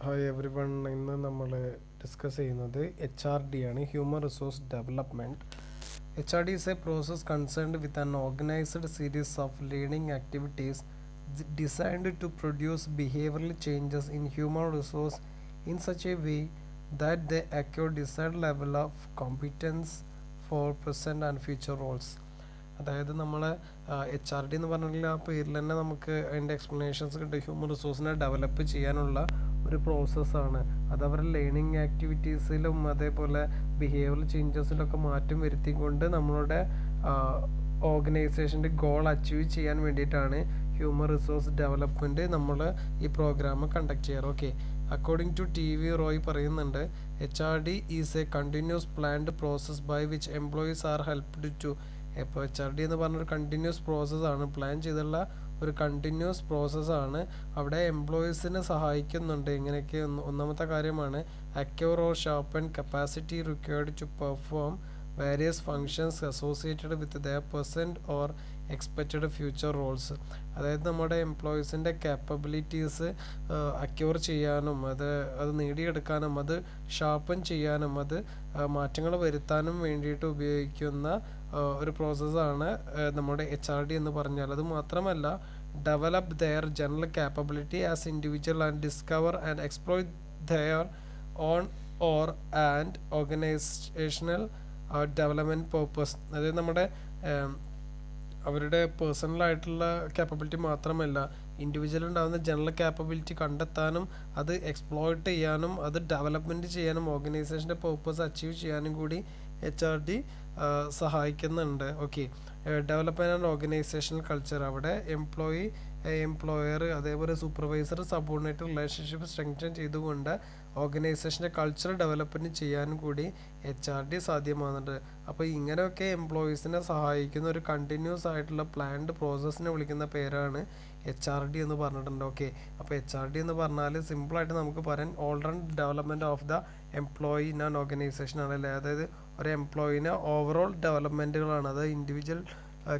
Hi every one. ഇന്ന് നമ്മൾ discuss ചെയ്യുന്നത് HRD ആണ്, human resource development. HRD is a process concerned with an organized series of learning activities designed to produce behavioral changes in human resource in such a way that they acquire desired level of competence for present and future roles. അതായത് നമ്മൾ HRD എന്ന് പറഞ്ഞാൽ ആ പേരിൽ തന്നെ നമുക്ക് അതിൻ്റെ explanations കിട്ടും. ഹ്യൂമൻ റിസോഴ്സിനെ ഡെവലപ്പ് ചെയ്യാനുള്ള ഒരു പ്രോസസ്സാണ്. അത് അവരുടെ ലേണിംഗ് ആക്ടിവിറ്റീസിലും അതേപോലെ ബിഹേവിയറൽ ചേഞ്ചസിലൊക്കെ മാറ്റം വരുത്തിക്കൊണ്ട് നമ്മളുടെ ഓർഗനൈസേഷൻ്റെ ഗോൾ അച്ചീവ് ചെയ്യാൻ വേണ്ടിയിട്ടാണ് ഹ്യൂമൻ റിസോഴ്സ് ഡെവലപ്മെൻറ്റ് നമ്മൾ ഈ പ്രോഗ്രാം കണ്ടക്ട് ചെയ്യാറ്. Okay, according to TV Roy പറയുന്നുണ്ട്, HRD is a continuous planned process by which employees are helped to. ഇപ്പോൾ HRD എന്ന് പറഞ്ഞൊരു കണ്ടിന്യൂസ് പ്രോസസ്സാണ്, പ്ലാൻ ചെയ്തുള്ള ഒരു കണ്ടിന്യൂസ് പ്രോസസ്സാണ്. അവിടെ എംപ്ലോയീസിനെ സഹായിക്കുന്നുണ്ട്. ഇങ്ങനെയൊക്കെ ഒന്നാമത്തെ കാര്യമാണ് acquire or sharpen capacity required to perform various functions associated with their present or expected future roles. അതായത് നമ്മുടെ എംപ്ലോയീസിൻ്റെ കാപ്പബിലിറ്റീസ് അക്വയർ ചെയ്യാനും അത് നേടിയെടുക്കാനും അത് ഷാർപ്പൻ ചെയ്യാനും അത് മാറ്റങ്ങൾ വരുത്താനും വേണ്ടിയിട്ട് ഉപയോഗിക്കുന്ന ഒരു പ്രോസസ്സാണ് നമ്മുടെ HRD എന്ന് പറഞ്ഞാൽ. അത് മാത്രമല്ല, develop their general capability as individual and discover and exploit their own or and organisational development purpose. അതായത് നമ്മുടെ അവരുടെ പേഴ്സണലായിട്ടുള്ള കാപ്പബിലിറ്റി മാത്രമല്ല, ഇൻഡിവിജ്വൽ ഉണ്ടാകുന്ന ജനറൽ കാപ്പബിലിറ്റി കണ്ടെത്താനും അത് എക്സ്പ്ലോയിറ്റ് ചെയ്യാനും അത് ഡെവലപ്മെൻറ്റ് ചെയ്യാനും ഓർഗനൈസേഷൻ്റെ പേർപ്പസ് അച്ചീവ് ചെയ്യാനും കൂടി HRD സഹായിക്കുന്നുണ്ട്. Okay, development and organisational culture, അവിടെ എംപ്ലോയർ അതേപോലെ സൂപ്പർവൈസർ സബോർഡിനേറ്റ് റിലേഷൻഷിപ്പ് സ്ട്രെങ്തൻ ചെയ്തുകൊണ്ട് ഓർഗനൈസേഷൻ്റെ കൾച്ചർ ഡെവലപ്മെൻറ്റ് ചെയ്യാനും കൂടി HRD സാധ്യമാകുന്നുണ്ട്. അപ്പോൾ ഇങ്ങനെയൊക്കെ എംപ്ലോയീസിനെ സഹായിക്കുന്ന ഒരു കണ്ടിന്യൂസ് ആയിട്ടുള്ള പ്ലാൻഡ് പ്രോസസ്സിനെ വിളിക്കുന്ന പേരാണ് HRD എന്ന് പറഞ്ഞിട്ടുണ്ട്. ഓക്കെ, അപ്പോൾ HRD എന്ന് പറഞ്ഞാൽ സിമ്പിളായിട്ട് നമുക്ക് പറയാൻ all round development of the employee in an organisation ആണല്ലേ. അതായത് ഒരു എംപ്ലോയിനെ ഓവറോൾ ഡെവലപ്മെൻറ്റുകളാണ്. അത് ഇൻഡിവിജ്വൽ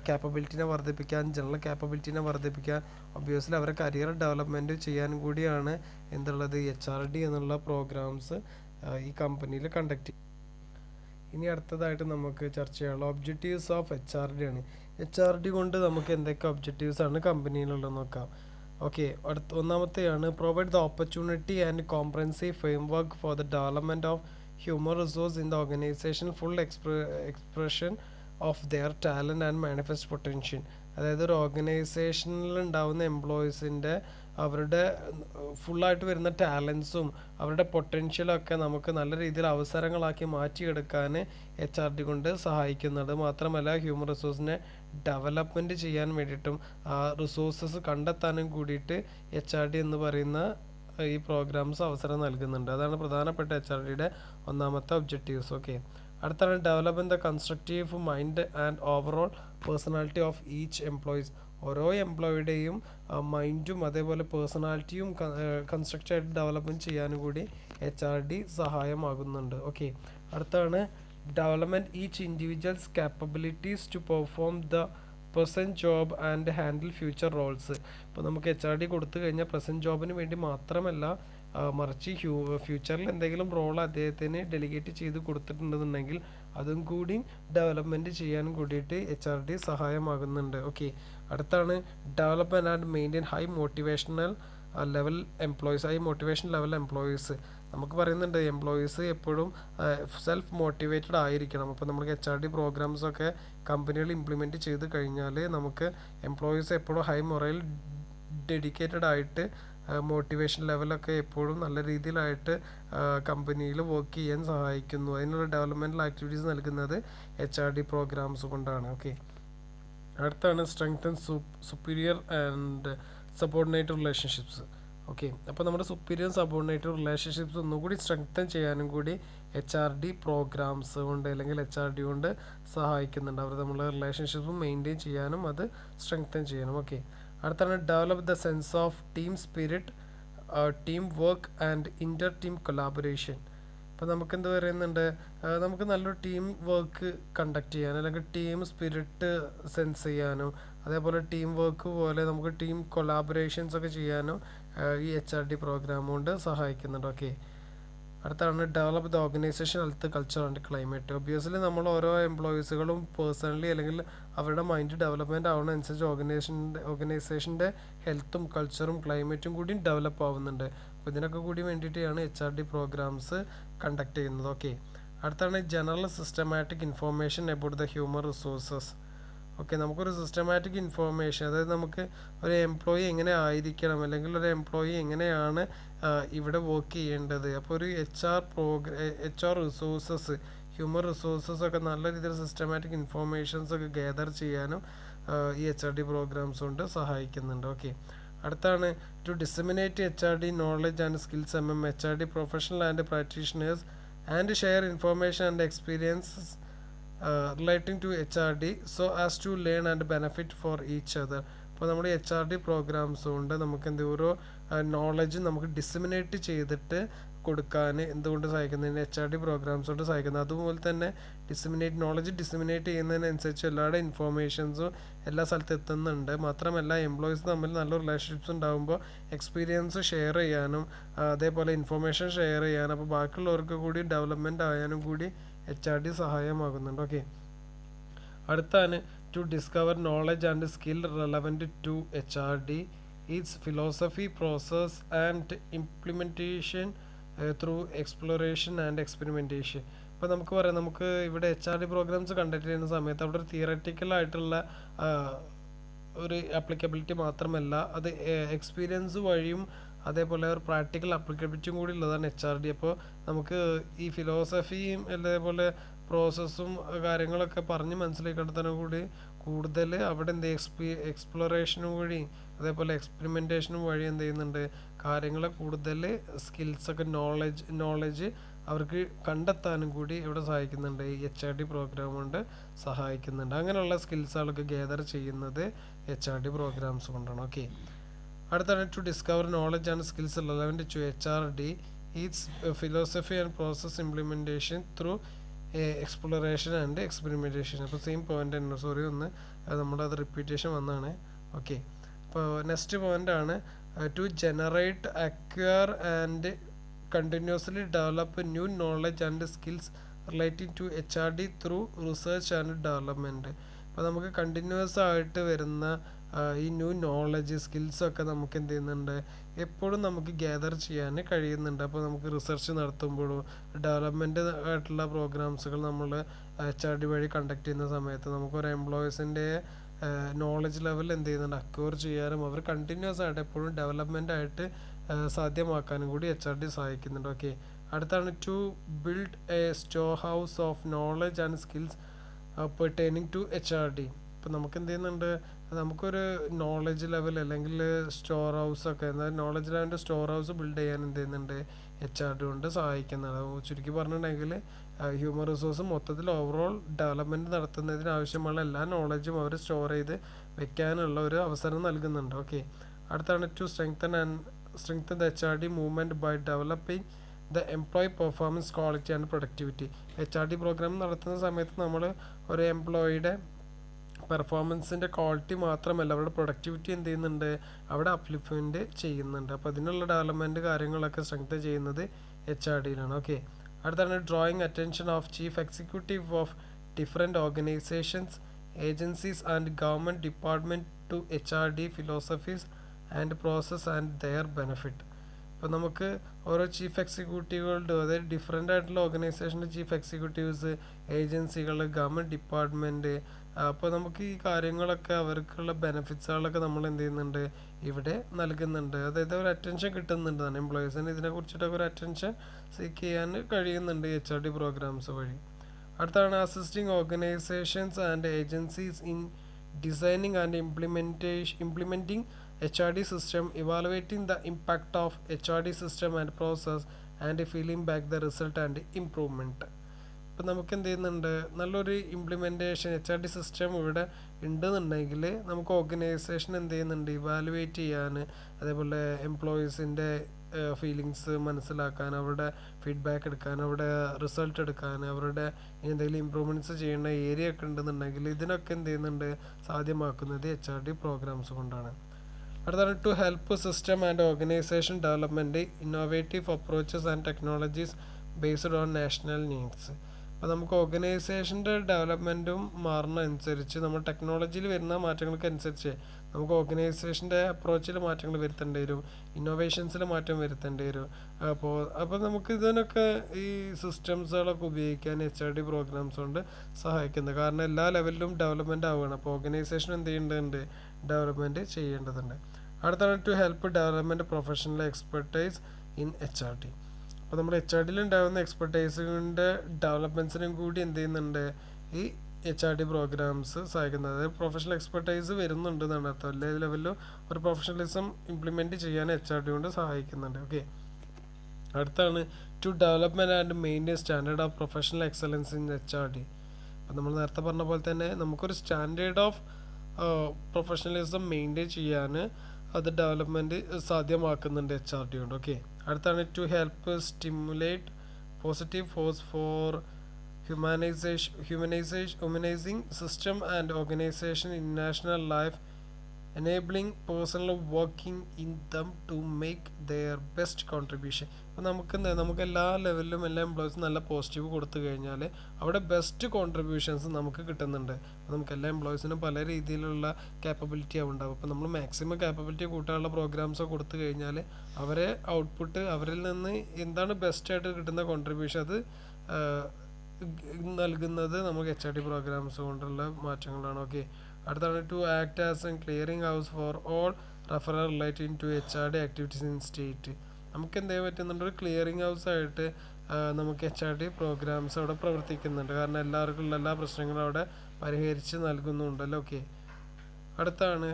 കാപ്പബിലിറ്റിനെ വർദ്ധിപ്പിക്കാൻ, ജനറൽ കാപ്പബിലിറ്റിനെ വർദ്ധിപ്പിക്കാൻ, ഒബ്വിയസ്ലി അവരുടെ കരിയർ ഡെവലപ്മെൻറ്റ് ചെയ്യാനും കൂടിയാണ് എന്തുള്ളത് HRD എന്നുള്ള പ്രോഗ്രാംസ് ഈ കമ്പനിയിൽ കണ്ടക്ട് ചെയ്യും. ഇനി അടുത്തതായിട്ട് നമുക്ക് ചർച്ച ചെയ്യാനുള്ള ഒബ്ജക്റ്റീവ്സ് ഓഫ് HRD ആണ്. HRD കൊണ്ട് നമുക്ക് എന്തൊക്കെ ഒബ്ജക്റ്റീവ്സ് ആണ് കമ്പനിയിലുള്ളത് നോക്കാം. ഓക്കെ, ഒന്നാമത്തെയാണ് provide the opportunity and comprehensive framework for the development of human resource in the organisation full expression of their talent and manifest potential. അതായത് ഒരു ഓർഗനൈസേഷനിൽ ഉണ്ടാകുന്ന എംപ്ലോയീസിൻ്റെ അവരുടെ ഫുള്ളായിട്ട് വരുന്ന ടാലൻസും അവരുടെ പൊട്ടൻഷ്യലൊക്കെ നമുക്ക് നല്ല രീതിയിൽ അവസരങ്ങളാക്കി മാറ്റിയെടുക്കാൻ HRD കൊണ്ട് സഹായിക്കുന്നുണ്ട്. മാത്രമല്ല ഹ്യൂമൻ റിസോഴ്സിനെ ഡെവലപ്മെൻറ്റ് ചെയ്യാൻ വേണ്ടിയിട്ടും ആ റിസോഴ്സസ് കണ്ടെത്താനും കൂടിയിട്ട് HRD എന്ന് പറയുന്ന ഈ പ്രോഗ്രാംസ് അവസരം നൽകുന്നുണ്ട്. അതാണ് പ്രധാനപ്പെട്ട HRDയുടെ ഒന്നാമത്തെ ഒബ്ജക്റ്റീവ്സ്. ഓക്കെ, അടുത്താണ് development the constructive mind and overall personality of each employees. ഓരോ എംപ്ലോയിയുടെയും മൈൻഡും അതേപോലെ പേഴ്സണാലിറ്റിയും കൺസ്ട്രക്റ്റായിട്ട് ഡെവലപ്മെൻറ്റ് ചെയ്യാനും കൂടി HRD സഹായമാകുന്നുണ്ട്. ഓക്കെ, അടുത്താണ് development each individuals capabilities to perform the present job and handle future roles. ഇപ്പോൾ നമുക്ക് HRD കൊടുത്തു കഴിഞ്ഞാൽ പ്രസൻറ്റ് ജോബിന് വേണ്ടി മാത്രമല്ല, മറിച്ച് ഫ്യൂച്ചറിൽ എന്തെങ്കിലും റോൾ അദ്ദേഹത്തിന് ഡെലിഗേറ്റ് ചെയ്ത് കൊടുത്തിട്ടുണ്ടെന്നുണ്ടെങ്കിൽ അതും കൂടി ഡെവലപ്മെൻറ്റ് ചെയ്യാനും കൂടിയിട്ട് HRD സഹായമാകുന്നുണ്ട്. ഓക്കെ, അടുത്താണ് development and maintain high motivational level employees. High motivation level employees നമുക്ക് പറയുന്നുണ്ട് എംപ്ലോയീസ് എപ്പോഴും സെൽഫ് മോട്ടിവേറ്റഡ് ആയിരിക്കണം. അപ്പോൾ നമുക്ക് HRD പ്രോഗ്രാംസൊക്കെ കമ്പനികൾ ഇംപ്ലിമെൻറ്റ് ചെയ്ത് കഴിഞ്ഞാൽ നമുക്ക് എംപ്ലോയീസ് എപ്പോഴും ഹൈ മൊറൈൽ ഡെഡിക്കേറ്റഡ് ആയിട്ട് മോട്ടിവേഷൻ ലെവലൊക്കെ എപ്പോഴും നല്ല രീതിയിലായിട്ട് കമ്പനിയിൽ വർക്ക് ചെയ്യാൻ സഹായിക്കുന്നു. അതിനുള്ള ഡെവലപ്മെൻറ്റൽ ആക്ടിവിറ്റീസ് നൽകുന്നത് HRD പ്രോഗ്രാംസ് കൊണ്ടാണ്. ഓക്കെ, അടുത്താണ് strengthen superior and subordinate relationships. Okay, അപ്പോൾ നമ്മുടെ സുപ്പീരിയർ സബോർഡിനേറ്റ് റിലേഷൻഷിപ്സ് ഒന്നുകൂടി സ്ട്രെങ്തൻ ചെയ്യാനും കൂടി HRD പ്രോഗ്രാംസ് കൊണ്ട് അല്ലെങ്കിൽ HRD കൊണ്ട് സഹായിക്കുന്നുണ്ട്. അവർ നമ്മളെ റിലേഷൻഷിപ്പ് മെയിൻറ്റെയിൻ ചെയ്യാനും അത് സ്ട്രെങ്തൻ ചെയ്യണം. ഓക്കെ, അടുത്താണ് develop the sense of team spirit, team work and inter team collaboration. അപ്പോൾ നമുക്ക് എന്ത് പറയുന്നുണ്ട്, നമുക്ക് നല്ലൊരു ടീം വർക്ക് കണ്ടക്ട് ചെയ്യാൻ അല്ലെങ്കിൽ ടീം സ്പിരിറ്റ് സെൻസ് ചെയ്യാനും അതേപോലെ ടീം വർക്ക് പോലെ നമുക്ക് ടീം കൊളാബറേഷൻസ് ഒക്കെ ചെയ്യാനും ഈ HRD പ്രോഗ്രാം കൊണ്ട് സഹായിക്കുന്നുണ്ട്. ഓക്കെ, അടുത്താണ് develop the organisation health culture and climate. Obviously നമ്മൾ ഓരോ എംപ്ലോയീസുകളും പേഴ്സണലി അല്ലെങ്കിൽ അവരുടെ മൈൻഡ് ഡെവലപ്മെൻറ്റ് ആവുന്നതനുസരിച്ച് ഓർഗനൈസേഷൻ്റെ ഹെൽത്തും കൾച്ചറും ക്ലൈമറ്റും കൂടി ഡെവലപ്പ് ആവുന്നുണ്ട്. അപ്പോൾ ഇതിനൊക്കെ കൂടി വേണ്ടിയിട്ടാണ് HRD പ്രോഗ്രാംസ് കണ്ടക്ട് ചെയ്യുന്നത്. ഓക്കെ, അടുത്താണ് general systematic information about the human resources. Okay, നമുക്കൊരു സിസ്റ്റമാറ്റിക് ഇൻഫോർമേഷൻ, അതായത് നമുക്ക് ഒരു എംപ്ലോയി എങ്ങനെ ആയിരിക്കണം അല്ലെങ്കിൽ ഒരു എംപ്ലോയി എങ്ങനെയാണ് ഇവിടെ വർക്ക് ചെയ്യേണ്ടത്. അപ്പോൾ ഒരു HR റിസോഴ്സസ്, ഹ്യൂമൻ റിസോഴ്സസ് ഒക്കെ നല്ല രീതിയിൽ സിസ്റ്റമാറ്റിക് ഇൻഫോർമേഷൻസ് ഒക്കെ ഗ്യാദർ ചെയ്യാനും ഈ HRD പ്രോഗ്രാംസ് കൊണ്ട് സഹായിക്കുന്നുണ്ട്. ഓക്കെ, അടുത്താണ് to disseminate HRD knowledge and skills among HRD professional and practitioners and share information and experiences relating to HRD so as to learn and benefit for each other. അപ്പോൾ നമ്മുടെ HRD programmes കൊണ്ട് നമുക്ക് ഓരോ knowledge നമുക്ക് disseminate ചെയ്തിട്ട് കൊടുക്കാൻ എന്തുകൊണ്ട് സഹായിക്കുന്നതിന് HRD പ്രോഗ്രാംസ് കൊണ്ട് സഹായിക്കുന്നത്. അതുപോലെ തന്നെ നോളജ് ഡിസമിനേറ്റ് ചെയ്യുന്നതിനനുസരിച്ച് എല്ലാവരുടെ ഇൻഫോർമേഷൻസും എല്ലാ സ്ഥലത്തും എത്തുന്നുണ്ട്. മാത്രമല്ല എംപ്ലോയീസ് തമ്മിൽ നല്ല റിലേഷൻഷിപ്സ് ഉണ്ടാകുമ്പോൾ എക്സ്പീരിയൻസ് ഷെയർ ചെയ്യാനും അതേപോലെ ഇൻഫോർമേഷൻ ഷെയർ ചെയ്യാനും അപ്പോൾ ബാക്കിയുള്ളവർക്ക് കൂടി ഡെവലപ്മെൻറ്റ് ആയാലും കൂടി HRD സഹായമാകുന്നുണ്ട്. ഓക്കെ, അടുത്താണ് to discover knowledge and skill relevant to HRD its philosophy process and implementation through exploration and experimentation. ഇപ്പോൾ നമുക്ക് പറയാം, നമുക്ക് ഇവിടെ HRD പ്രോഗ്രാംസ് കണ്ടക്ട് ചെയ്യുന്ന സമയത്ത് അവിടെ ഒരു തിയററ്റിക്കലായിട്ടുള്ള ഒരു ആപ്ലിക്കബിലിറ്റി മാത്രമല്ല, അത് എക്സ്പീരിയൻസ് വഴിയും അതേപോലെ ഒരു പ്രാക്ടിക്കൽ ആപ്ലിക്കബിലിറ്റിയും കൂടി ഉള്ളതാണ് HRD. അപ്പോൾ നമുക്ക് ഈ ഫിലോസഫിയും അതേപോലെ പ്രോസസ്സും കാര്യങ്ങളൊക്കെ പറഞ്ഞ് മനസ്സിലാക്കിയെടുത്തതിനും കൂടി കൂടുതൽ അവിടെ എക്സ്പ്ലോറേഷനും വഴി അതേപോലെ എക്സ്പെരിമെൻറ്റേഷനും വഴി എന്ത് ചെയ്യുന്നുണ്ട്, കാര്യങ്ങളെ കൂടുതൽ സ്കിൽസൊക്കെ നോളജ് അവർക്ക് കണ്ടെത്താനും കൂടി ഇവിടെ സഹായിക്കുന്നുണ്ട്. ഈ HRD പ്രോഗ്രാം കൊണ്ട് സഹായിക്കുന്നുണ്ട്. അങ്ങനെയുള്ള സ്കിൽസുകളൊക്കെ ഗ്യാദർ ചെയ്യുന്നത് HRD പ്രോഗ്രാംസ് കൊണ്ടാണ്. ഓക്കെ, അടുത്താണ് to discover knowledge and skills relevant to HRD its philosophy and process implementation through exploration and experimentation. അപ്പോൾ സെയിം പോയിന്റ് തന്നെ, സോറി ഒന്ന് നമ്മുടെ അത് റിപ്പീറ്റേഷൻ വന്നതാണ്. ഓക്കെ, അപ്പോൾ നെക്സ്റ്റ് പോയിൻ്റാണ് to generate acquire and continuously develop new knowledge and skills relating to HRD through research and development. അപ്പോൾ നമുക്ക് കണ്ടിന്യൂസ് ആയിട്ട് വരുന്ന ഈ ന്യൂ നോളജ് സ്കിൽസൊക്കെ നമുക്ക് എന്ത് ചെയ്യുന്നുണ്ട്, എപ്പോഴും നമുക്ക് ഗ്യാദർ ചെയ്യാൻ കഴിയുന്നുണ്ട്. അപ്പോൾ നമുക്ക് റിസർച്ച് നടത്തുമ്പോഴും ഡെവലപ്മെൻറ്റ് ആയിട്ടുള്ള പ്രോഗ്രാംസുകൾ നമ്മൾ HRD വഴി കണ്ടക്ട് ചെയ്യുന്ന സമയത്ത് നമുക്കൊരു എംപ്ലോയീസിൻ്റെ നോളജ് ലെവൽ എന്ത് ചെയ്യുന്നുണ്ട്, അക്വയർ ചെയ്യാനും അവർ കണ്ടിന്യൂസ് ആയിട്ട് എപ്പോഴും ഡെവലപ്മെൻ്റ് ആയിട്ട് സാധ്യമാക്കാനും കൂടി HRD സഹായിക്കുന്നുണ്ട്. ഓക്കെ, അടുത്താണ് to build a storehouse of knowledge and skills pertaining to HRD. ഇപ്പോൾ നമുക്ക് എന്ത് ചെയ്യുന്നുണ്ട്, നമുക്കൊരു നോളജ് ലെവൽ അല്ലെങ്കിൽ സ്റ്റോർ ഹൗസ് ഒക്കെ, എന്നാൽ നോളജ് ലെവലിൻ്റെ സ്റ്റോർ ഹൗസ് ബിൽഡ് ചെയ്യാൻ എന്ത് ചെയ്യുന്നുണ്ട്, HRD കൊണ്ട് സഹായിക്കുന്നതാണ്. ചുരുക്കി പറഞ്ഞിട്ടുണ്ടെങ്കിൽ ഹ്യൂമൻ റിസോഴ്സ് മൊത്തത്തിൽ ഓവറോൾ ഡെവലപ്മെൻറ്റ് നടത്തുന്നതിന് ആവശ്യമുള്ള എല്ലാ നോളജും അവർ സ്റ്റോർ ചെയ്ത് വെക്കാനുള്ള ഒരു അവസരം നൽകുന്നുണ്ട്. ഓക്കെ, അടുത്താണ് to strengthen the HRD movement by developing the employee performance quality and productivity. HRD program നടത്തുന്ന സമയത്ത് നമ്മൾ ഒരു എംപ്ലോയിയുടെ പെർഫോമൻസിൻ്റെ ക്വാളിറ്റി മാത്രമല്ല അവരുടെ പ്രൊഡക്ടിവിറ്റി എന്ത് ചെയ്യുന്നുണ്ട്, അവിടെ അപ്ലിഫ്മെൻറ്റ് ചെയ്യുന്നുണ്ട്. അപ്പോൾ അതിനുള്ള ഡെവലപ്മെൻറ്റ് കാര്യങ്ങളൊക്കെ സ്ട്രെങ്തൻ ചെയ്യുന്നത് HRDയിലാണ്. ഓക്കെ, അടുത്താണ് drawing attention of chief executive of different organisations agencies and government department to HRD philosophies and process and their benefit. ഇപ്പോൾ നമുക്ക് ഓരോ ചീഫ് എക്സിക്യൂട്ടീവുകളുടെ, അതായത് ഡിഫറെൻ്റ് ആയിട്ടുള്ള ഓർഗനൈസേഷൻ്റെ ചീഫ് എക്സിക്യൂട്ടീവ്സ്, ഏജൻസികൾ, ഗവൺമെൻറ് ഡിപ്പാർട്ട്മെൻറ്റ്, അപ്പോൾ നമുക്ക് ഈ കാര്യങ്ങളൊക്കെ അവർക്കുള്ള ബെനിഫിറ്റ്സുകളൊക്കെ നമ്മൾ എന്ത് ചെയ്യുന്നുണ്ട്, ഇവിടെ നൽകുന്നുണ്ട്. അതായത് ഒരു അറ്റൻഷൻ കിട്ടുന്നുണ്ട് എംപ്ലോയീസിന്, ഇതിനെക്കുറിച്ചിട്ടൊക്കെ ഒരു അറ്റൻഷൻ സീക്ക് ചെയ്യാൻ കഴിയുന്നുണ്ട് HRD പ്രോഗ്രാംസ് വഴി. അടുത്താണ് assisting organisations and agencies in designing and implementing HRD system, evaluating the impact of HRD system and process and feeling back the result and improvement. ഇപ്പം നമുക്ക് എന്ത് ചെയ്യുന്നുണ്ട്, നല്ലൊരു ഇംപ്ലിമെൻറ്റേഷൻ HRD സിസ്റ്റം ഇവിടെ ഉണ്ടെന്നുണ്ടെങ്കിൽ നമുക്ക് ഓർഗനൈസേഷൻ എന്ത് ചെയ്യുന്നുണ്ട്, ഇവാലുവേറ്റ് ചെയ്യാൻ, അതേപോലെ എംപ്ലോയീസിൻ്റെ ഫീലിങ്സ് മനസ്സിലാക്കാൻ, അവരുടെ ഫീഡ്ബാക്ക് എടുക്കാൻ, അവരുടെ റിസൾട്ട് എടുക്കാൻ, അവരുടെ എന്തെങ്കിലും ഇമ്പ്രൂവ്മെൻറ്റ്സ് ചെയ്യുന്ന ഏരിയ ഒക്കെ ഉണ്ടെന്നുണ്ടെങ്കിൽ ഇതിനൊക്കെ എന്ത് ചെയ്യുന്നുണ്ട്, സാധ്യമാക്കുന്നത് HRD പ്രോഗ്രാംസ് കൊണ്ടാണ്. അടുത്താണ് to help system and organisation development innovative approaches and technologies based on national needs. അപ്പോൾ നമുക്ക് ഓർഗനൈസേഷൻ്റെ ഡെവലപ്മെൻറ്റും മാറുന്ന അനുസരിച്ച് നമ്മൾ ടെക്നോളജിയിൽ വരുന്ന മാറ്റങ്ങൾക്ക് അനുസരിച്ച് നമുക്ക് ഓർഗനൈസേഷൻ്റെ അപ്രോച്ചിൽ മാറ്റങ്ങൾ വരുത്തേണ്ടി വരും, ഇന്നോവേഷൻസിൽ മാറ്റം വരുത്തേണ്ടി വരും. അപ്പോൾ നമുക്ക് ഇതിനൊക്കെ ഈ സിസ്റ്റംസുകളൊക്കെ ഉപയോഗിക്കാൻ HRD പ്രോഗ്രാംസ് കൊണ്ട് സഹായിക്കുന്നത്. കാരണം എല്ലാ ലെവലിലും ഡെവലപ്മെൻറ്റ് ആവുകയാണ്. അപ്പോൾ ഓർഗനൈസേഷൻ എന്ത് ചെയ്യേണ്ടതുണ്ട്, ഡെവലപ്മെൻറ്റ് ചെയ്യേണ്ടതുണ്ട്. അടുത്താണ് to help development professional expertise in HRD. അപ്പോൾ നമ്മൾ HRDയിൽ ഉണ്ടാകുന്ന എക്സ്പെർട്ടൈസിൻ്റെ ഡെവലപ്മെൻറ്റ്സിനും കൂടി എന്ത് ചെയ്യുന്നുണ്ട്, ഈ HRD പ്രോഗ്രാംസ് സഹായിക്കുന്നത്. അതായത് പ്രൊഫഷണൽ എക്സ്പെർട്ടൈസ് വരുന്നുണ്ട് എന്നാണ് അർത്ഥം. എല്ലാ ലെവലിലും ഒരു പ്രൊഫഷണലിസം ഇംപ്ലിമെൻറ്റ് ചെയ്യാൻ HRD കൊണ്ട് സഹായിക്കുന്നുണ്ട്. ഓക്കെ, അടുത്താണ് to development and maintain standard of professional excellence in HRD. അപ്പോൾ നമ്മൾ നേരത്തെ പറഞ്ഞ പോലെ തന്നെ നമുക്കൊരു സ്റ്റാൻഡേർഡ് ഓഫ് പ്രൊഫഷണലിസം മെയിൻറ്റെയിൻ ചെയ്യാൻ അത് ഡെവലപ്മെൻറ്റ് സാധ്യമാക്കുന്നുണ്ട് HRD കൊണ്ട്. ഓക്കെ, അടുത്താണ് to help stimulate positive force for humanizing system and organization in national life, enabling personal working in them to make their best contribution. അപ്പോൾ നമുക്ക് എല്ലാ ലെവലിലും എല്ലാ എംപ്ലോയീസും നല്ല പോസിറ്റീവ് കൊടുത്തു കഴിഞ്ഞാൽ അവിടെ ബെസ്റ്റ് കോൺട്രിബ്യൂഷൻസ് നമുക്ക് കിട്ടുന്നുണ്ട്. അപ്പോൾ നമുക്ക് എല്ലാ എംപ്ലോയീസിനും പല രീതിയിലുള്ള ക്യാപ്പബിലിറ്റി ഉണ്ടാവും. അപ്പോൾ നമ്മൾ മാക്സിമം ക്യാപ്പബിലിറ്റി കൂട്ടാനുള്ള പ്രോഗ്രാംസ് കൊടുത്തു കഴിഞ്ഞാൽ അവരെ ഔട്ട്പുട്ട്, അവരിൽ നിന്ന് എന്താണ് ബെസ്റ്റായിട്ട് കിട്ടുന്ന കോൺട്രിബ്യൂഷൻ അത് നൽകുന്നത് നമുക്ക് HRD പ്രോഗ്രാംസ് കൊണ്ടുള്ള മാറ്റങ്ങളാണ്. ഓക്കെ, അടുത്താണ് to act as a clearing house for all referral relating to HRD activities in state. നമുക്ക് എന്ത് ചെയ്യാൻ പറ്റുന്നുണ്ട്, ഒരു ക്ലിയറിംഗ് ഹൗസ് ആയിട്ട് നമുക്ക് HRD പ്രോഗ്രാംസ് അവിടെ പ്രവർത്തിക്കുന്നുണ്ട്. കാരണം എല്ലാവർക്കും ഉള്ള എല്ലാ പ്രശ്നങ്ങളും അവിടെ പരിഹരിച്ച് നൽകുന്നുണ്ടല്ലോ. ഓക്കെ, അടുത്താണ്